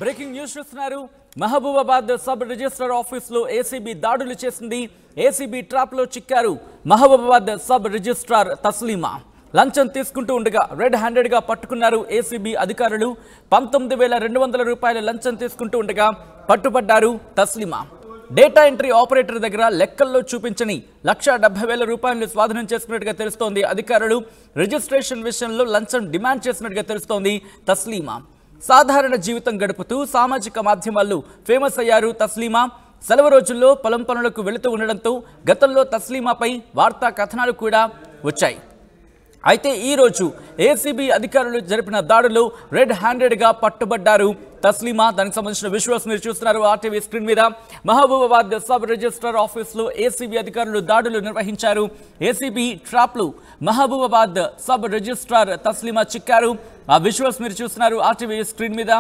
Breaking news చూస్తున్నారు. Mahabubabad sub register ఆఫీసులో ACB దాడులు చేసింది. ఏసీబీ ట్రాప్ లో చిక్కారు మహబూబాబాద్ సబ్ రిజిస్ట్రార్ తస్లీమా. లంచం తీసుకుంటూ ఉండగా రెడ్ హ్యాండెడ్ గా పట్టుకున్నారు ఏసీబీ అధికారులు. 19,200 రూపాయల లంచం తీసుకుంటూ ఉండగా పట్టుబడ్డారు తస్లీమా. డేటా ఎంట్రీ ఆపరేటర్ దగ్గర లెక్కల్లో చూపించని 1,70,000 రూపాయలను స్వాధీనం చేసుకున్నట్టుగా తెలుస్తోంది. అధికారులు రిజిస్ట్రేషన్ విషయంలో లంచం డిమాండ్ చేసినట్టుగా తెలుస్తోంది తస్లీమా. సాధారణ జీవితం గడుపుతూ సామాజిక మాధ్యమాల్లో ఫేమస్ అయ్యారు తస్లీమా. సెలవు రోజుల్లో పొలం పనులకు వెళుతూ ఉండడంతో గతంలో తస్లీమాపై వార్తా కథనాలు కూడా వచ్చాయి. అయితే ఈ రోజు ఏసీబీ అధికారులు జరిపిన దాడులు రెడ్ హ్యాండెడ్ గా పట్టుబడ్డారు తస్లీమా. దానికి సంబంధించిన విజువల్స్ మీరు చూస్తున్నారు ఆర్టీవీ స్క్రీన్ మీద. మహబూబాబాద్ సబ్ రిజిస్టర్ ఆఫీసులో ఏసీబీ అధికారులు దాడులు నిర్వహించారు. ఏసీబీ ట్రాప్లు మహబూబాబాద్ సబ్ రిజిస్ట్రార్ తస్లీమా చిక్కారు. ఆ విజువల్స్ మీరు చూస్తున్నారు ఆర్టీవీ స్క్రీన్ మీద.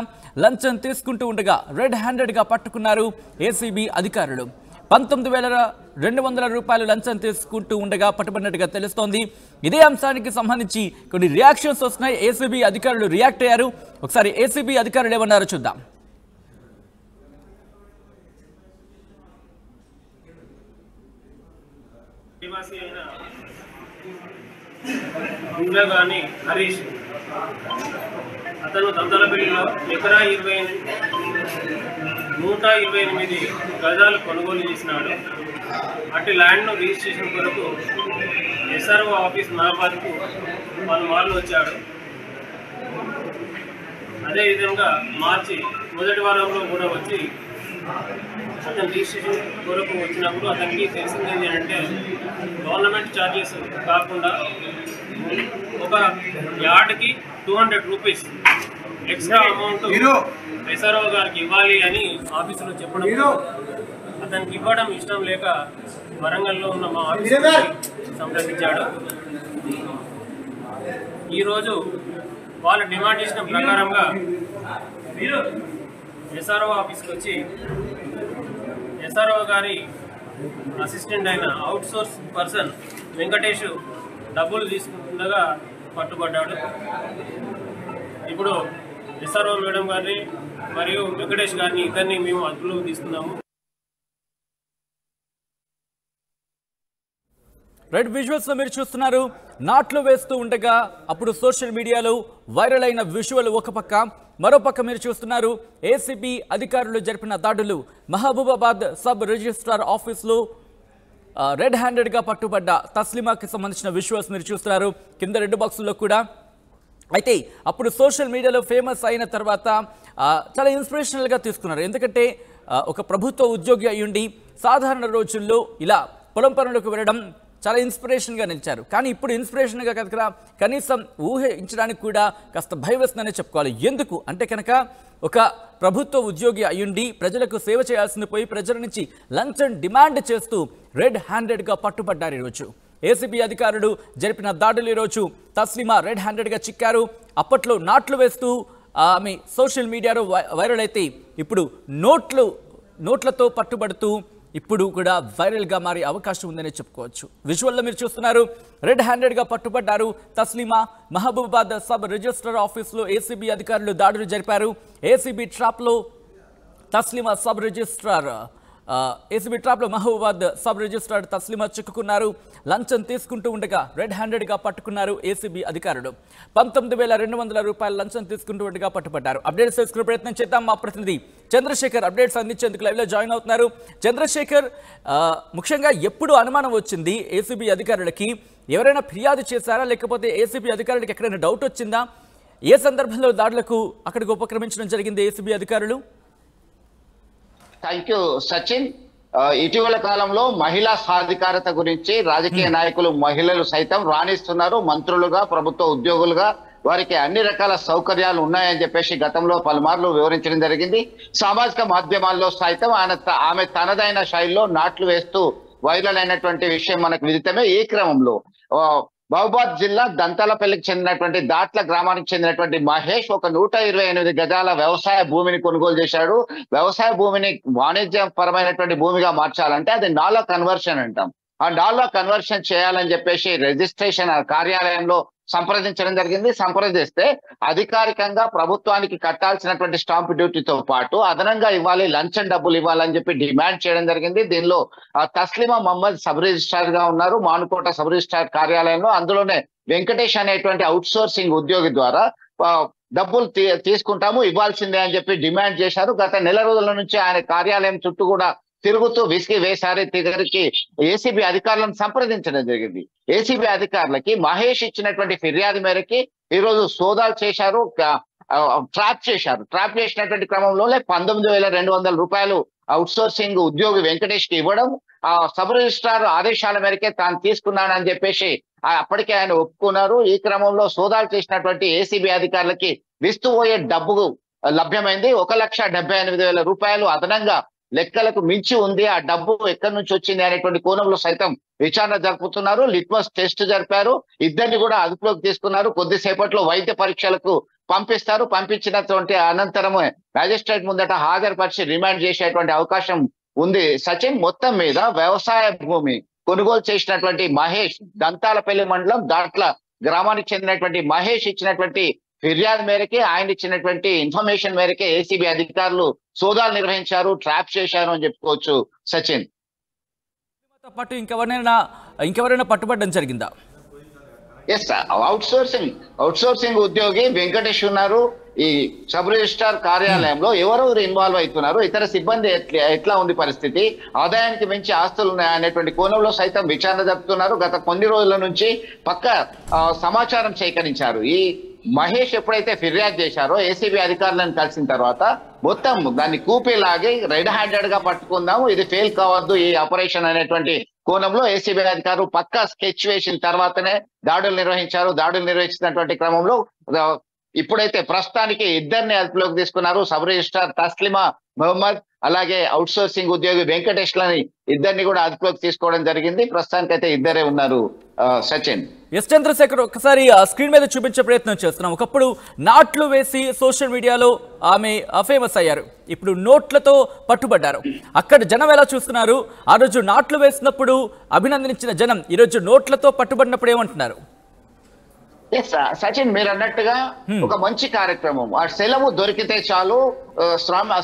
లంచం తీసుకుంటూ ఉండగా రెడ్ హ్యాండెడ్ గా పట్టుకున్నారు ఏసీబీ అధికారులు. 19,200 రూపాయలు లంచం తీసుకుంటూ ఉండగా పట్టుబడినట్టుగా తెలుస్తోంది. ఇదే అంశానికి సంబంధించి కొన్ని రియాక్షన్స్ వస్తున్నాయి. ఏసీబీ అధికారులు రియాక్ట్ అయ్యారు. ఒకసారి ఏసీబీ అధికారులు ఏమన్నారో చూద్దాం. హరీష్ అతను దంతలపల్లిలో ఎకరా 128 గజాలు కొనుగోలు చేసినాడు. అటు ల్యాండ్ను రిజిస్ట్రేషన్ కొరకు ఎస్ఆర్ఓ ఆఫీస్ మహాబాద్కు పలుమార్లు వచ్చాడు. అదేవిధంగా మార్చి మొదటి వారంలో కూడా వచ్చి అతను రిజిస్ట్రేషన్ కొరకు వచ్చినప్పుడు అతనికి తెలిసింది ఏంటంటే గవర్నమెంట్ ఛార్జెస్ కాకుండా ఒక యార్డ్కి 200 రూపీస్ ఎక్స్ట్రా అమౌంట్ ఎస్ఆర్ఓ గారికి ఇవ్వాలి అని ఆఫీసులో చెప్పడం, అతనికి ఇవ్వడం ఇష్టం లేక వరంగల్లో ఉన్న మా ఆఫీసులో సంప్రదించాడు. ఈరోజు వాళ్ళు డిమాండ్ చేసిన ప్రకారంగా ఎస్ఆర్ఓ ఆఫీస్కి వచ్చి ఎస్ఆర్ఓ గారి అసిస్టెంట్ అయిన అవుట్ సోర్స్ పర్సన్ వెంకటేష్ డబ్బులు తీసుకుంటుండగా పట్టుబడ్డాడు. ఇప్పుడు ఎస్ఆర్ఓ మేడం గారిని మరియు వెంకటేష్ గారిని ఇద్దరిని మేము అదుపులోకి తీసుకున్నాము. రెడ్ విజువల్స్ లో మీరు చూస్తున్నారు. నాట్లు వేస్తూ ఉండగా అప్పుడు సోషల్ మీడియాలో వైరల్ అయిన విజువల్ ఒక పక్క, మరోపక్క మీరు చూస్తున్నారు ఏసీబీ అధికారులు జరిపిన దాడులు. మహబూబాబాద్ సబ్ రిజిస్ట్రార్ ఆఫీసులో రెడ్ హ్యాండెడ్ గా పట్టుబడ్డ తస్లీమాకి సంబంధించిన విజువల్స్ మీరు చూస్తున్నారు కింద 2 బాక్సుల్లో కూడా. అయితే అప్పుడు సోషల్ మీడియాలో ఫేమస్ అయిన తర్వాత చాలా ఇన్స్పిరేషనల్గా తీసుకున్నారు. ఎందుకంటే ఒక ప్రభుత్వ ఉద్యోగి అయ్యుండి సాధారణ రోజుల్లో ఇలా పొలం పనులకు వెళ్ళడం చాలా ఇన్స్పిరేషన్గా నిలిచారు. కానీ ఇప్పుడు ఇన్స్పిరేషన్గా కనుక కనీసం ఊహించడానికి కూడా కాస్త భయం వేస్తుందనే చెప్పుకోవాలి. ఎందుకు అంటే కనుక ఒక ప్రభుత్వ ఉద్యోగి అయ్యుండి ప్రజలకు సేవ చేయాల్సింది పోయి ప్రజల నుంచి లంచం డిమాండ్ చేస్తూ రెడ్ హ్యాండెడ్గా పట్టుబడ్డారు. ఈరోజు ఏసీబీ అధికారులు జరిపిన దాడులు ఈరోజు తస్లీమా రెడ్ హ్యాండెడ్గా చిక్కారు. అప్పట్లో నాట్లు వేస్తూ ఆమె సోషల్ మీడియాలో వైరల్ అయితే ఇప్పుడు నోట్లతో పట్టుబడుతూ ఇప్పుడు కూడా వైరల్గా మారే అవకాశం ఉందని చెప్పుకోవచ్చు. విజువల్లో మీరు చూస్తున్నారు రెడ్ హ్యాండెడ్గా పట్టుబడ్డారు తస్లీమా. మహబూబాబాద్ సబ్ రిజిస్టర్ ఆఫీసులో ఏసీబీ అధికారులు దాడులు జరిపారు. ఏసీబీ ట్రాప్లో తస్లీమా సబ్ రిజిస్ట్రార్ ఏసీబీ ట్రాప్లో మహబూబాబాద్ సబ్ రిజిస్ట్రార్ తస్లీమా చిక్కుకున్నారు. లంచం తీసుకుంటూ ఉండగా రెడ్ హ్యాండెడ్గా పట్టుకున్నారు ఏసీబీ అధికారులు. 19,200 రూపాయల లంచం తీసుకుంటూ ఉండగా పట్టుబడ్డారు. అప్డేట్స్ తెలుసుకునే ప్రయత్నం చేద్దాం. మా ప్రతినిధి చంద్రశేఖర్ అప్డేట్స్ అందించేందుకు లైవ్లో జాయిన్ అవుతున్నారు. చంద్రశేఖర్, ముఖ్యంగా ఎప్పుడు అనుమానం వచ్చింది ఏసీబీ అధికారులకి? ఎవరైనా ఫిర్యాదు చేశారా, లేకపోతే ఏసీబీ అధికారులకి ఎక్కడైనా డౌట్ వచ్చిందా? ఏ సందర్భంలో దాడులకు అక్కడికి ఉపక్రమించడం జరిగింది ఏసీబీ అధికారులు? Thank you Sachin. ఇటీవల కాలంలో మహిళా సాధికారత గురించి రాజకీయ నాయకులు మహిళలు సైతం రాణిస్తున్నారు. మంత్రులుగా, ప్రభుత్వ ఉద్యోగులుగా వారికి అన్ని రకాల సౌకర్యాలు ఉన్నాయని చెప్పేసి గతంలో పలుమార్లు వివరించడం జరిగింది. సామాజిక మాధ్యమాల్లో సైతం ఆమె తనదైన శైలిలో నాట్లు వేస్తూ వైరల్ అయినటువంటి విషయం మనకు విదితమే. ఈ క్రమంలో మహబూబాద్ జిల్లా దంతలపల్లికి చెందినటువంటి దాట్ల గ్రామానికి చెందినటువంటి మహేష్ ఒక 128 గజాల వ్యవసాయ భూమిని కొనుగోలు చేశాడు. వ్యవసాయ భూమిని వాణిజ్య పరమైనటువంటి భూమిగా మార్చాలంటే అది నాలా కన్వర్షన్ అంటాం. $1 కన్వర్షన్ చేయాలని చెప్పేసి రిజిస్ట్రేషన్ కార్యాలయంలో సంప్రదించడం జరిగింది. సంప్రదిస్తే అధికారికంగా ప్రభుత్వానికి కట్టాల్సినటువంటి స్టాంప్ డ్యూటీతో పాటు అదనంగా ఇవ్వాలి, లంచం డబ్బులు ఇవ్వాలని చెప్పి డిమాండ్ చేయడం జరిగింది. దీనిలో తస్లిమా మహమ్మద్ సబ్ రిజిస్ట్రార్ గా ఉన్నారు మానుకోట సబ్ రిజిస్ట్రార్ కార్యాలయంలో. అందులోనే వెంకటేష్ అనేటువంటి అవుట్ సోర్సింగ్ ఉద్యోగి ద్వారా డబ్బులు తీసుకుంటాము, ఇవ్వాల్సిందే అని చెప్పి డిమాండ్ చేశారు. గత నెల రోజుల నుంచి ఆయన కార్యాలయం చుట్టూ కూడా తిరుగుతూ విసిగి వేసారి తిరిగి ఏసీబీ అధికారులను సంప్రదించడం జరిగింది. ఏసీబీ అధికారులకి మహేష్ ఇచ్చినటువంటి ఫిర్యాదు మేరకి ఈ రోజు సోదాలు చేశారు, ట్రాప్ చేసినటువంటి క్రమంలోనే $19,200 అవుట్ సోర్సింగ్ ఉద్యోగి వెంకటేష్ కి ఇవ్వడం, ఆ సబ్ రిజిస్ట్రార్ ఆదేశాల మేరకే తాను తీసుకున్నానని చెప్పేసి అప్పటికే ఆయన ఒప్పుకున్నారు. ఈ క్రమంలో సోదాలు చేసినటువంటి ఏసీబీ అధికారులకి విస్తుపోయే డబ్బు లభ్యమైంది. $1,78,000 అదనంగా లెక్కలకు మించి ఉంది. ఆ డబ్బు ఎక్కడి నుంచి వచ్చింది అనేటువంటి కోణంలో సైతం విచారణ జరుపుతున్నారు. లిట్మస్ టెస్ట్ జరిపారు, ఇద్దరిని కూడా అదుపులోకి తీసుకున్నారు. కొద్దిసేపట్లో వైద్య పరీక్షలకు పంపిస్తారు. పంపించినటువంటి అనంతరమే మ్యాజిస్ట్రేట్ ముందట హాజరుపరిచి రిమాండ్ చేసేటువంటి అవకాశం ఉంది. సచిన్, మొత్తం మీద వ్యవసాయ భూమి కొనుగోలు చేసినటువంటి మహేష్, దంతాలపల్లి మండలం దాట్ల గ్రామానికి చెందినటువంటి మహేష్ ఇచ్చినటువంటి ఫిర్యాదు మేరకే, ఆయన ఇచ్చినటువంటి ఇన్ఫర్మేషన్ మేరకే ఏసీబీ అధికారులు సోదాలు నిర్వహించారు, ట్రాప్ చేశారు అని చెప్పుకోవచ్చు. సచిన్, పాటు ఇంకెవరైనా పట్టుబడడం జరిగిందా? ఎస్, అవుట్ సోర్సింగ్ ఉద్యోగి వెంకటేష్ ఉన్నారు. ఈ సబ్ రిజిస్ట్రార్ కార్యాలయంలో ఎవరెవరు ఇన్వాల్వ్ అవుతున్నారు, ఇతర సిబ్బంది ఎట్లా ఉంది పరిస్థితి, ఆదాయానికి మించి ఆస్తులు ఉన్నాయనేటువంటి కోణంలో సైతం విచారణ జరుపుతున్నారు. గత కొన్ని రోజుల నుంచి పక్క సమాచారం సేకరించారు. ఈ మహేష్ ఎప్పుడైతే ఫిర్యాదు చేశారో ఏసీబీ అధికారులను కలిసిన తర్వాత మొత్తం దాన్ని కూపీలాగి రెడ్ హ్యాండెడ్ గా పట్టుకుందాము, ఇది ఫెయిల్ కావద్దు ఈ ఆపరేషన్ అనేటువంటి కోణంలో ఏసీబీ అధికారులు పక్కా స్కెచ్ వేసిన తర్వాతనే దాడులు నిర్వహించారు. దాడులు నిర్వహించినటువంటి క్రమంలో ఇప్పుడైతే ప్రస్తుతానికి ఇద్దరిని అదుపులోకి తీసుకున్నారు. సబ్ రిజిస్ట్రార్ తస్లిమా మహమ్మద్ అలాగే అవుట్ సోర్సింగ్ ఉద్యోగి వెంకటేష్ లని ఇద్దరిని కూడా అదుపులోకి తీసుకోవడం జరిగింది. ప్రస్తుతానికైతే ఇద్దరే ఉన్నారు. సచిన్, ఎస్ చంద్రశేఖర్, ఒకసారి స్క్రీన్ మీద చూపించే ప్రయత్నం చేస్తున్నాం. ఒకప్పుడు నాట్లు వేసి సోషల్ మీడియాలో ఆమె ఫేమస్ అయ్యారు, ఇప్పుడు నోట్లతో పట్టుబడ్డారు. అక్కడ జనం ఎలా చూస్తున్నారు? ఆ రోజు నాట్లు వేసినప్పుడు అభినందించిన జనం ఈరోజు నోట్లతో పట్టుబడినప్పుడు ఏమంటున్నారు? సచిన్, మీరు అన్నట్టుగా ఒక మంచి కార్యక్రమం. ఆ సెలవు దొరికితే చాలు,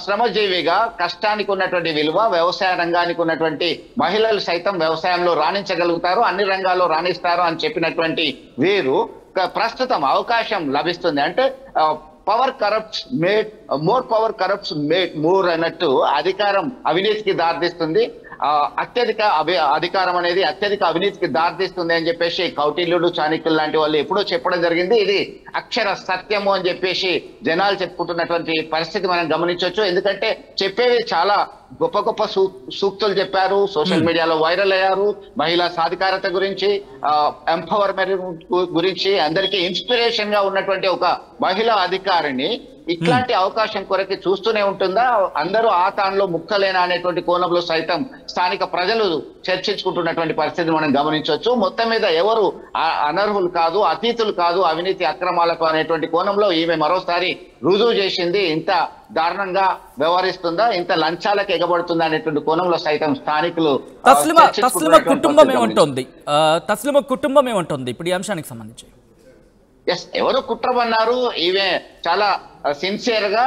శ్రమజీవిగా కష్టానికి ఉన్నటువంటి విలువ, వ్యవసాయ రంగానికి ఉన్నటువంటి మహిళలు సైతం వ్యవసాయంలో రాణించగలుగుతారు, అన్ని రంగాల్లో రాణిస్తారు అని చెప్పినటువంటి వీరు ప్రస్తుతం అవకాశం లభిస్తుంది. అంటే power corrupts made more, power corrupts made more అన్నట్టు అధికారం అవినీతికి దారితీస్తుంది, అత్యధిక అధికారం అనేది అత్యధిక అవినీతికి దారితీస్తుంది అని చెప్పేసి కౌటిల్యుడు, చాణక్యులు లాంటి వాళ్ళు ఎప్పుడో చెప్పడం జరిగింది. ఇది అక్షర సత్యము అని చెప్పేసి జనాలు చెప్పుకుంటున్నటువంటి పరిస్థితి మనం గమనించవచ్చు. ఎందుకంటే చెప్పేవి చాలా గొప్ప గొప్ప సూక్తులు చెప్పారు, సోషల్ మీడియాలో వైరల్ అయ్యారు. మహిళా సాధికారత గురించి, ఎంపవర్మెంట్ గురించి అందరికీ ఇన్స్పిరేషన్ గా ఉన్నటువంటి ఒక మహిళా అధికారిని ఇట్లాంటి అవకాశం కొరకి చూస్తూనే ఉంటుందా? అందరూ ఆ తానులో ముక్కలేనా అనేటువంటి కోణంలో సైతం స్థానిక ప్రజలు చర్చించుకుంటున్నటువంటి పరిస్థితిని మనం గమనించవచ్చు. మొత్తం మీద ఎవరు అనర్హులు కాదు, అతీతులు కాదు అవినీతి అక్రమాలకు అనేటువంటి కోణంలో ఈమె మరోసారి రుజువు చేసింది. ఇంత దారుణంగా వ్యవహరిస్తుందా, ఇంత లంచాలకు ఎగబడుతుందా అనేటువంటి కోణంలో సైతం స్థానికులు తస్లిమా కుటుంబం ఏమంటుంది ఇప్పుడు ఈ అంశానికి సంబంధించి? ఎస్, ఎవరు కుట్రమన్నారు? ఈమె చాలా సిన్సియర్ గా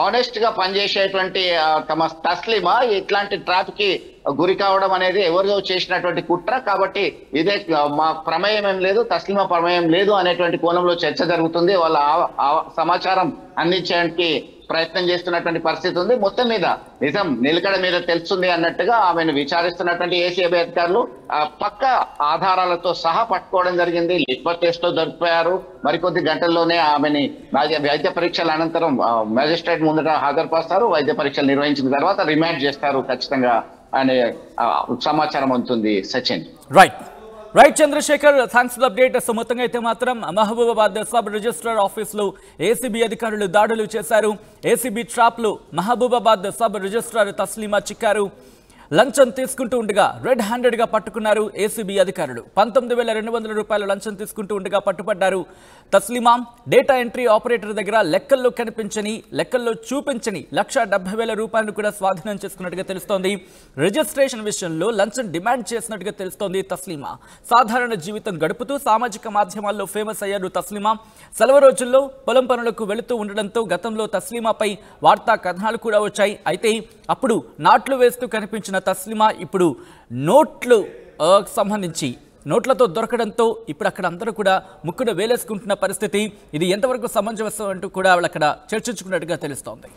ఆనెస్ట్ గా పనిచేసేటువంటి తమ తస్లిమా ఇట్లాంటి ట్రాప్ కి గురి కావడం అనేది ఎవరిదో చేసినటువంటి కుట్ర. కాబట్టి ఇదే మా ప్రమేయం ఏం లేదు, తస్లిమా ప్రమేయం లేదు అనేటువంటి కోణంలో చర్చ జరుగుతుంది. వాళ్ళ సమాచారం అందించడానికి ప్రయత్నం చేస్తున్నటువంటి పరిస్థితి ఉంది. మొత్తం మీద నిజం నిలకడ మీద తెలుస్తుంది అన్నట్టుగా ఆమెను విచారిస్తున్నటువంటి ఏసీబీ అధికారులు పక్క ఆధారాలతో సహా పట్టుకోవడం జరిగింది. లిట్మస్ టెస్ట్ లో దొరికిపోయారు. మరికొద్ది గంటల్లోనే ఆమెని వైద్య పరీక్షల అనంతరం మ్యాజిస్ట్రేట్ ముందట హాజరుపరుస్తారు. వైద్య పరీక్షలు నిర్వహించిన తర్వాత రిమాండ్ చేస్తారు ఖచ్చితంగా అనే సమాచారం అందుతుంది. Sachin, right Chandrashekar, thanks for update. So మొత్తంగా అయితే మాత్రం మహబూబాబాద్ సబ్ రిజిస్ట్రార్ ఆఫీసులో ఏసీబీ అధికారులు దాడులు చేశారు. ఏసీబీ ట్రాప్లు మహబూబాబాద్ సబ్ రిజిస్ట్రార్ తస్లిమా చిక్కారు. లంచం తీసుకుంటూ ఉండగా రెడ్ హ్యాండెడ్ గా పట్టుకున్నారు ఏసీబీ అధికారులు. $19,200 లంచం తీసుకుంటూ ఉండగా పట్టుబడ్డారు. తస్లిమా డేటా ఎంట్రీ ఆపరేటర్ దగ్గర లెక్కల్లో చూపించని 1,70,000 రూపాయలను కూడా స్వాధీనం చేసుకున్నట్టుగా తెలుస్తోంది. రిజిస్ట్రేషన్ విషయంలో లంచం డిమాండ్ చేసినట్టుగా తెలుస్తోంది తస్లిమా. సాధారణ జీవితం గడుపుతూ సామాజిక మాధ్యమాల్లో ఫేమస్ అయ్యారు తస్లిమా. సెలవు రోజుల్లో పొలం పనులకు వెళుతూ ఉండడంతో గతంలో తస్లిమాపై వార్తా కథనాలు కూడా వచ్చాయి. అయితే అప్పుడు నాట్లు వేస్తూ కనిపించిన తస్లిమా ఇప్పుడు నోట్లు సంబంధించి నోట్లతో దొరకడంతో ఇప్పుడు అక్కడ అందరూ కూడా ముక్కున వేలేసుకుంటున్న పరిస్థితి. ఇది ఎంతవరకు సమంజసం అంటూ కూడా వాళ్ళు అక్కడ చర్చించుకున్నట్టుగా తెలుస్తోంది.